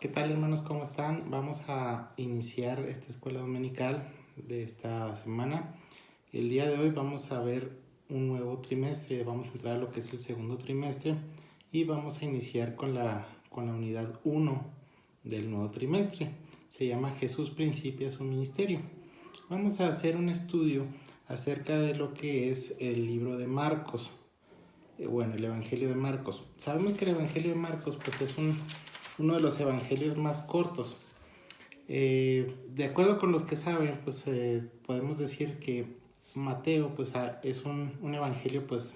¿Qué tal, hermanos? ¿Cómo están? Vamos a iniciar esta escuela dominical de esta semana. El día de hoy vamos a ver un nuevo trimestre, vamos a entrar a lo que es el segundo trimestre y vamos a iniciar con la unidad 1 del nuevo trimestre. Se llama Jesús principia su ministerio. Vamos a hacer un estudio acerca de lo que es el libro de Marcos. El Evangelio de Marcos. Sabemos que el Evangelio de Marcos pues es uno de los evangelios más cortos. De acuerdo con los que saben, pues podemos decir que Mateo pues es un evangelio pues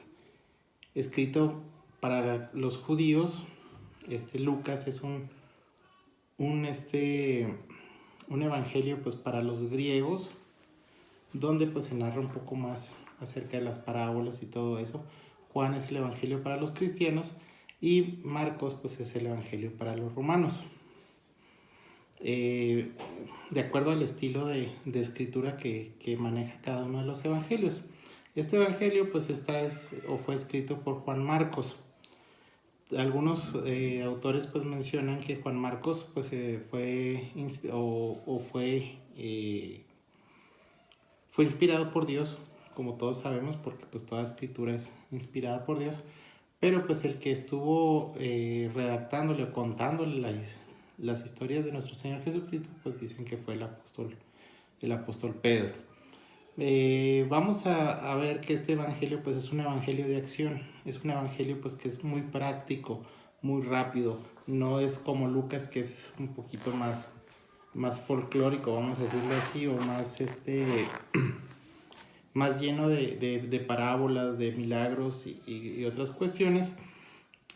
escrito para los judíos. Lucas es un evangelio pues para los griegos, donde pues se narra un poco más acerca de las parábolas y todo eso. Juan es el evangelio para los cristianos y Marcos pues es el evangelio para los romanos. De acuerdo al estilo de escritura que maneja cada uno de los evangelios. Este evangelio pues fue escrito por Juan Marcos. Algunos autores pues mencionan que Juan Marcos pues fue inspirado por Dios, como todos sabemos, porque pues toda escritura es inspirada por Dios, pero pues el que estuvo redactándole o contándole las historias de nuestro Señor Jesucristo, pues dicen que fue el apóstol Pedro. Vamos a ver que este evangelio pues es un evangelio de acción, es un evangelio pues que es muy práctico, muy rápido, no es como Lucas, que es un poquito más folclórico, vamos a decirlo así, o más lleno de parábolas, de milagros y otras cuestiones,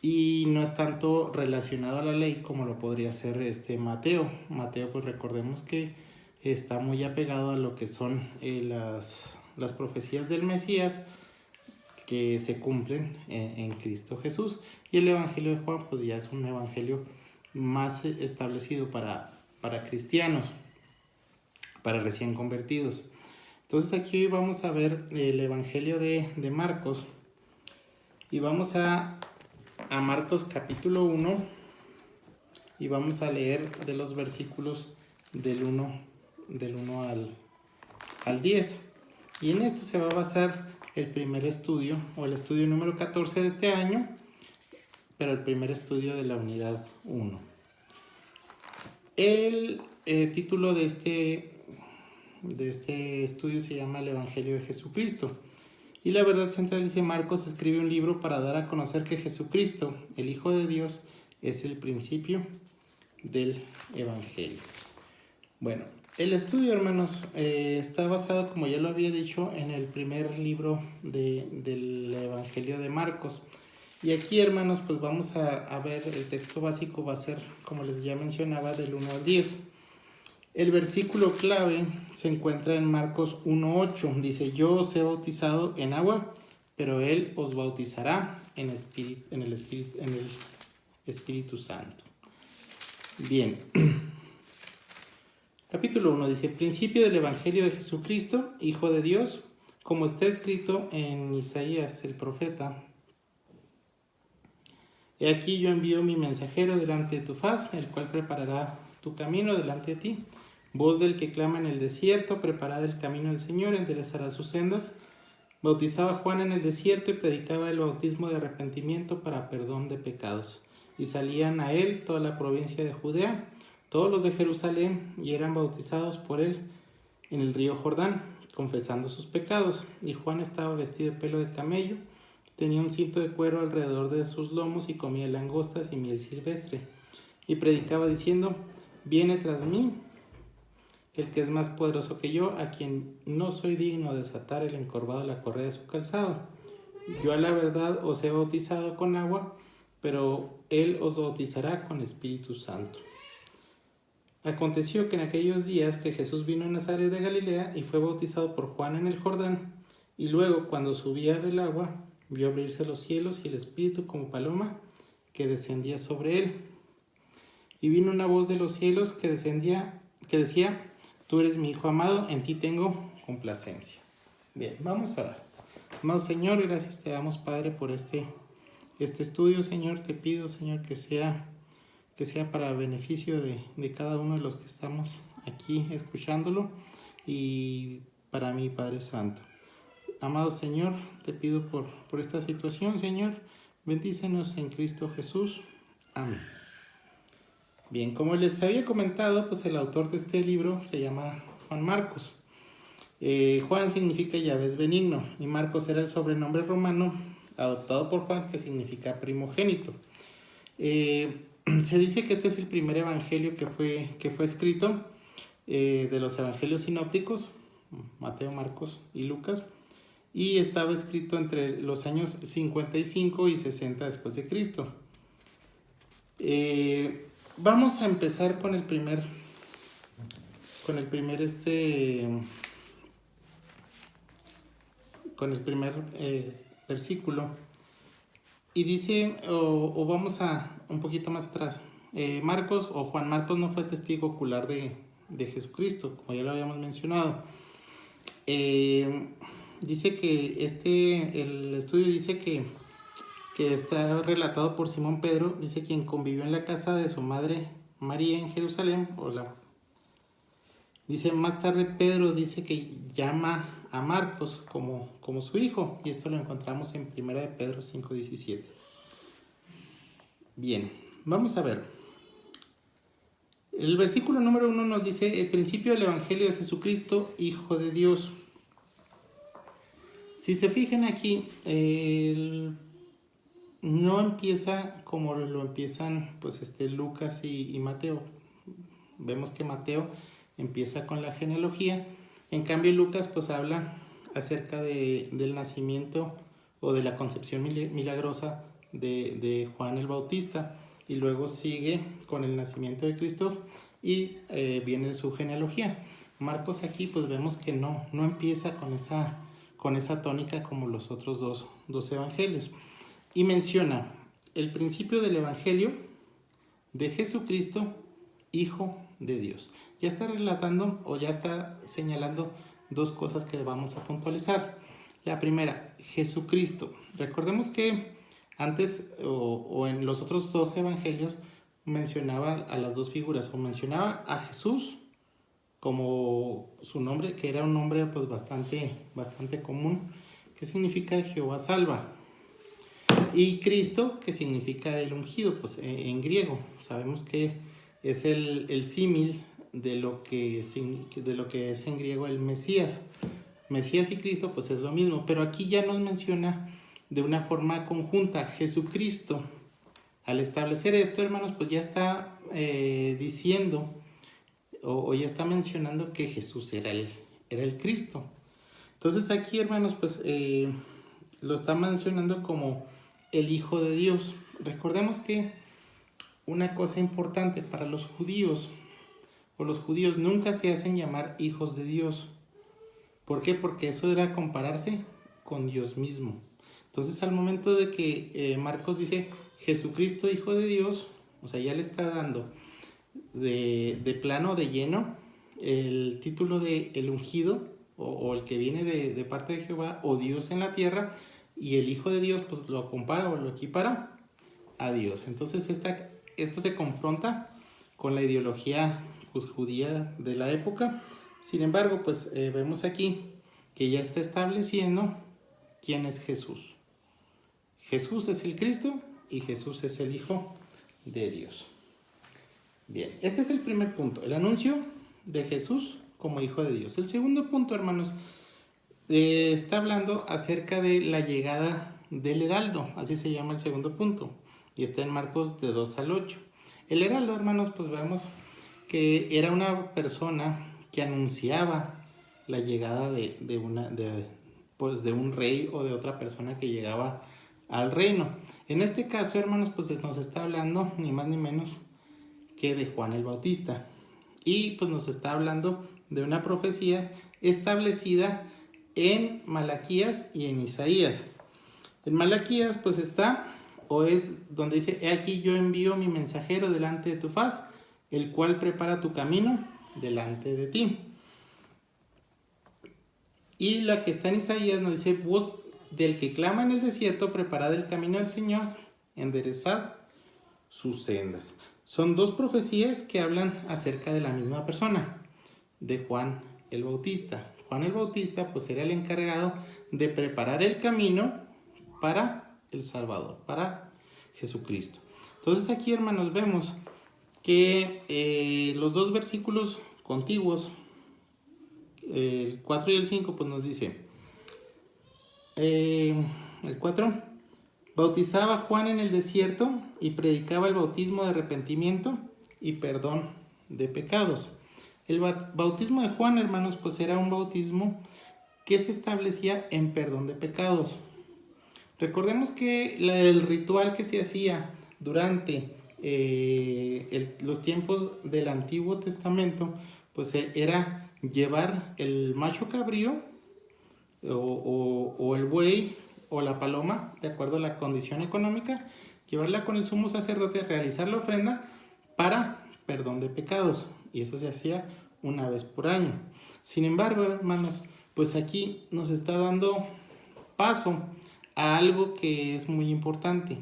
y no es tanto relacionado a la ley como lo podría ser Mateo. Mateo, pues recordemos que está muy apegado a lo que son las profecías del Mesías que se cumplen en Cristo Jesús, y el evangelio de Juan pues ya es un evangelio más establecido para cristianos, para recién convertidos. Entonces aquí vamos a ver el evangelio de Marcos, y vamos a Marcos capítulo 1 y vamos a leer de los versículos del 1 al 10. Y en esto se va a basar el primer estudio, o el estudio número 14 de este año, pero el primer estudio de la unidad 1. El título de este estudio se llama El Evangelio de Jesucristo. Y la verdad central dice: Marcos escribe un libro para dar a conocer que Jesucristo, el Hijo de Dios, es el principio del Evangelio. Bueno, el estudio, hermanos, está basado, como ya lo había dicho, en el primer libro del Evangelio de Marcos. Y aquí, hermanos, pues vamos a ver, el texto básico va a ser, como les ya mencionaba, del 1 al 10. El versículo clave se encuentra en Marcos 1:8. Dice: yo os he bautizado en agua, pero Él os bautizará en el Espíritu Santo. Bien. Capítulo 1 dice: principio del Evangelio de Jesucristo, Hijo de Dios, como está escrito en Isaías el profeta. He aquí yo envío mi mensajero delante de tu faz, el cual preparará tu camino delante de ti. Voz del que clama en el desierto: preparad el camino del Señor, enderezará sus sendas. Bautizaba Juan en el desierto y predicaba el bautismo de arrepentimiento para perdón de pecados. Y salían a él toda la provincia de Judea, todos los de Jerusalén, y eran bautizados por él en el río Jordán, confesando sus pecados. Y Juan estaba vestido de pelo de camello, tenía un cinto de cuero alrededor de sus lomos y comía langostas y miel silvestre. Y predicaba diciendo: viene tras mí el que es más poderoso que yo, a quien no soy digno de desatar el encorvado de la correa de su calzado. Yo a la verdad os he bautizado con agua, pero él os bautizará con Espíritu Santo. Aconteció que en aquellos días que Jesús vino a Nazaret de Galilea y fue bautizado por Juan en el Jordán, y luego, cuando subía del agua, vio abrirse los cielos y el Espíritu como paloma que descendía sobre él. Y vino una voz de los cielos que decía: tú eres mi Hijo amado, en ti tengo complacencia. Bien, vamos a orar. Amado Señor, gracias te damos, Padre, por este estudio, Señor. Te pido, Señor, que sea que sea para beneficio de cada uno de los que estamos aquí escuchándolo y para mi Padre Santo. Amado Señor, te pido por esta situación, Señor, bendícenos en Cristo Jesús. Amén. Bien, como les había comentado, pues el autor de este libro se llama Juan Marcos. Juan significa Yahvé es benigno y Marcos era el sobrenombre romano adoptado por Juan, que significa primogénito. Se dice que este es el primer evangelio que fue escrito de los evangelios sinópticos, Mateo, Marcos y Lucas, y estaba escrito entre los años 55 y 60 después de Cristo. Vamos a empezar con el primer versículo, y dice, o vamos a un poquito más atrás. Marcos o Juan Marcos no fue testigo ocular de Jesucristo, como ya lo habíamos mencionado. Dice que el estudio dice que está relatado por Simón Pedro, dice quien convivió en la casa de su madre María en Jerusalén. Dice más tarde Pedro dice que llama a Marcos como su hijo, y esto lo encontramos en 1 de Pedro 5:17. Bien, vamos a ver. El versículo número 1 nos dice el principio del Evangelio de Jesucristo, Hijo de Dios. Si se fijan aquí, no empieza como lo empiezan pues Lucas y Mateo. Vemos que Mateo empieza con la genealogía, en cambio Lucas pues habla acerca del nacimiento o de la concepción milagrosa de Juan el Bautista, y luego sigue con el nacimiento de Cristo y viene su genealogía. Marcos aquí pues vemos que no empieza con esa tónica como los otros dos evangelios, y menciona el principio del evangelio de Jesucristo, Hijo de Dios. Ya está relatando o ya está señalando dos cosas que vamos a puntualizar. La primera, Jesucristo. Recordemos que antes o en los otros dos evangelios mencionaba a las dos figuras, o mencionaba a Jesús como su nombre, que era un nombre pues bastante común, que significa Jehová salva, y Cristo, que significa el ungido, pues en griego. Sabemos que es el símil de lo que es en griego el Mesías. Mesías y Cristo pues es lo mismo, pero aquí ya nos menciona de una forma conjunta Jesucristo. Al establecer esto, hermanos, pues ya está diciendo o ya está mencionando que Jesús era el Cristo. Entonces aquí, hermanos, pues lo está mencionando como el Hijo de Dios. Recordemos que una cosa importante para los judíos nunca se hacen llamar hijos de Dios. ¿Por qué? Porque eso era compararse con Dios mismo. Entonces, al momento de que Marcos dice Jesucristo, Hijo de Dios, o sea, ya le está dando de plano, de lleno, el título de el ungido, o el que viene de parte de Jehová, o Dios en la tierra, y el Hijo de Dios, pues lo compara o lo equipara a Dios. Entonces, esto se confronta con la ideología pues, judía de la época. Sin embargo, pues vemos aquí que ya está estableciendo quién es Jesús. Jesús es el Cristo y Jesús es el Hijo de Dios. Bien, este es el primer punto, el anuncio de Jesús como Hijo de Dios. El segundo punto, hermanos, está hablando acerca de la llegada del heraldo, así se llama el segundo punto, y está en Marcos de 2 al 8. El heraldo, hermanos, pues vemos que era una persona que anunciaba la llegada de un rey o de otra persona que llegaba al reino. En este caso, hermanos, pues nos está hablando ni más ni menos que de Juan el Bautista, y pues nos está hablando de una profecía establecida en Malaquías y en Isaías. En Malaquías pues está, o es donde dice: he aquí yo envío mi mensajero delante de tu faz, el cual prepara tu camino delante de ti. Y la que está en Isaías nos dice: voz del que clama en el desierto, preparad el camino del Señor, enderezad sus sendas. Son dos profecías que hablan acerca de la misma persona, de Juan el Bautista. Juan el Bautista pues era el encargado de preparar el camino para el Salvador, para Jesucristo. Entonces aquí, hermanos, vemos que los dos versículos contiguos, el 4 y el 5, pues nos dice, el 4, bautizaba Juan en el desierto y predicaba el bautismo de arrepentimiento y perdón de pecados. El bautismo de Juan, hermanos, pues era un bautismo que se establecía en perdón de pecados. Recordemos que el ritual que se hacía durante los tiempos del Antiguo Testamento, pues era llevar el macho cabrío o el buey o la paloma, de acuerdo a la condición económica, llevarla con el sumo sacerdote, realizar la ofrenda para perdón de pecados, y eso se hacía una vez por año. Sin embargo, hermanos, pues aquí nos está dando paso a algo que es muy importante,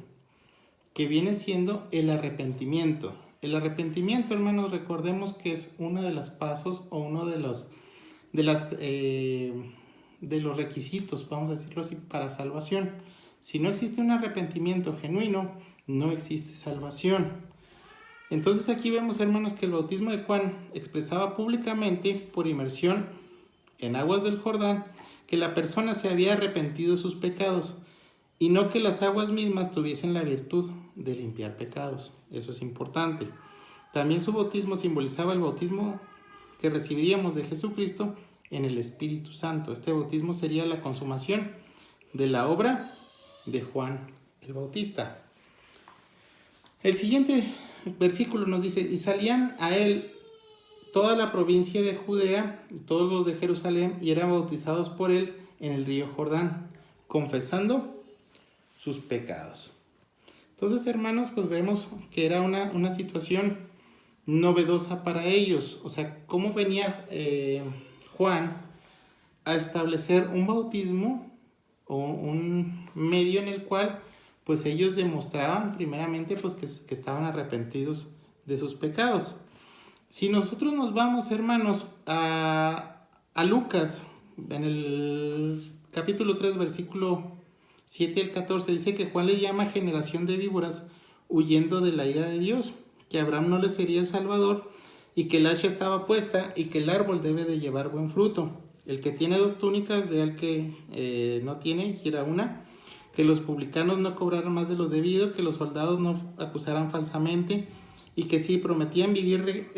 que viene siendo el arrepentimiento. El arrepentimiento, hermanos, recordemos que es uno de los pasos o uno de los requisitos, vamos a decirlo así, para salvación. Si no existe un arrepentimiento genuino, no existe salvación. Entonces aquí vemos, hermanos, que el bautismo de Juan expresaba públicamente, por inmersión en aguas del Jordán, que la persona se había arrepentido de sus pecados y no que las aguas mismas tuviesen la virtud de limpiar pecados. Eso es importante. También su bautismo simbolizaba el bautismo que recibiríamos de Jesucristo en el Espíritu Santo. Este bautismo sería la consumación de la obra de Juan el Bautista. El siguiente versículo nos dice, y salían a él toda la provincia de Judea, todos los de Jerusalén, y eran bautizados por él en el río Jordán, confesando sus pecados. Entonces, hermanos, pues vemos que era una situación novedosa para ellos. O sea, cómo venía Juan a establecer un bautismo o un medio en el cual pues ellos demostraban primeramente pues que estaban arrepentidos de sus pecados. Si nosotros nos vamos, hermanos, a Lucas, en el capítulo 3, versículo 7 al 14, dice que Juan le llama generación de víboras, huyendo de la ira de Dios, que Abraham no le sería el Salvador, y que el hacha estaba puesta, y que el árbol debe de llevar buen fruto. El que tiene 2 túnicas, de al que no tiene, y quiera una, que los publicanos no cobraran más de lo debido, que los soldados no acusaran falsamente, y que si prometían vivir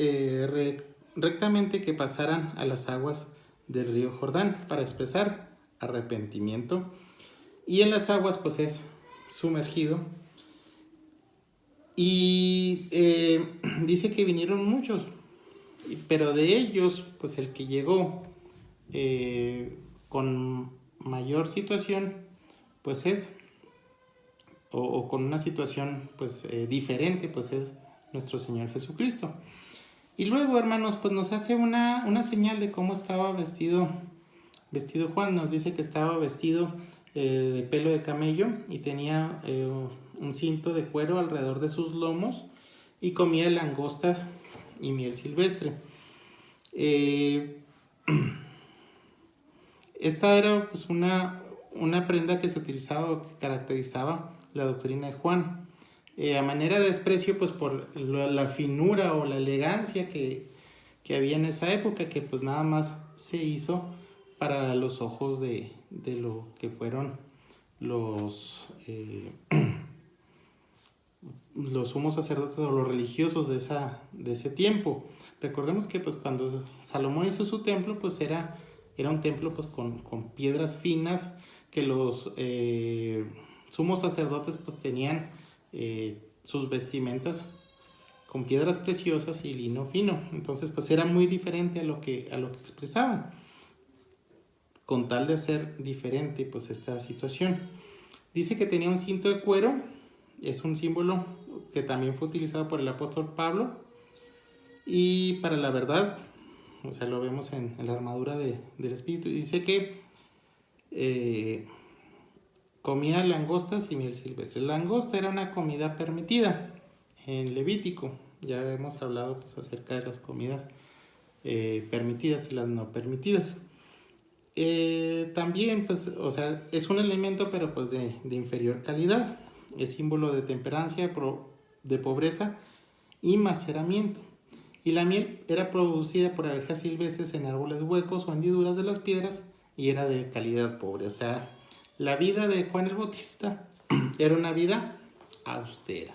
rectamente, que pasaran a las aguas del río Jordán para expresar arrepentimiento. Y en las aguas pues es sumergido. Y dice que vinieron muchos, pero de ellos pues el que llegó con mayor situación pues es, o con una situación pues diferente, pues es nuestro Señor Jesucristo. Y luego, hermanos, pues nos hace una señal de cómo estaba vestido Juan. Nos dice que estaba vestido de pelo de camello y tenía un cinto de cuero alrededor de sus lomos y comía langostas y miel silvestre. Esta era pues una prenda que se utilizaba o que caracterizaba la doctrina de Juan. A manera de desprecio pues por la finura o la elegancia que había en esa época, que pues nada más se hizo para los ojos de lo que fueron los sumos sacerdotes o los religiosos de ese tiempo. Recordemos que pues cuando Salomón hizo su templo pues era un templo pues con piedras finas, que los sumos sacerdotes pues tenían sus vestimentas con piedras preciosas y lino fino. Entonces pues era muy diferente a lo que expresaban, con tal de hacer diferente pues esta situación. Dice que tenía un cinto de cuero, es un símbolo que también fue utilizado por el apóstol Pablo, y para la verdad, o sea, lo vemos en la armadura del Espíritu. Y dice que comía langostas y miel silvestre. La langosta era una comida permitida en Levítico. Ya hemos hablado pues acerca de las comidas permitidas y las no permitidas. También, pues, o sea, es un alimento, pero pues de inferior calidad. Es símbolo de temperancia, de pobreza y maceramiento. Y la miel era producida por abejas silvestres en árboles huecos o hendiduras de las piedras y era de calidad pobre. O sea, la vida de Juan el Bautista era una vida austera.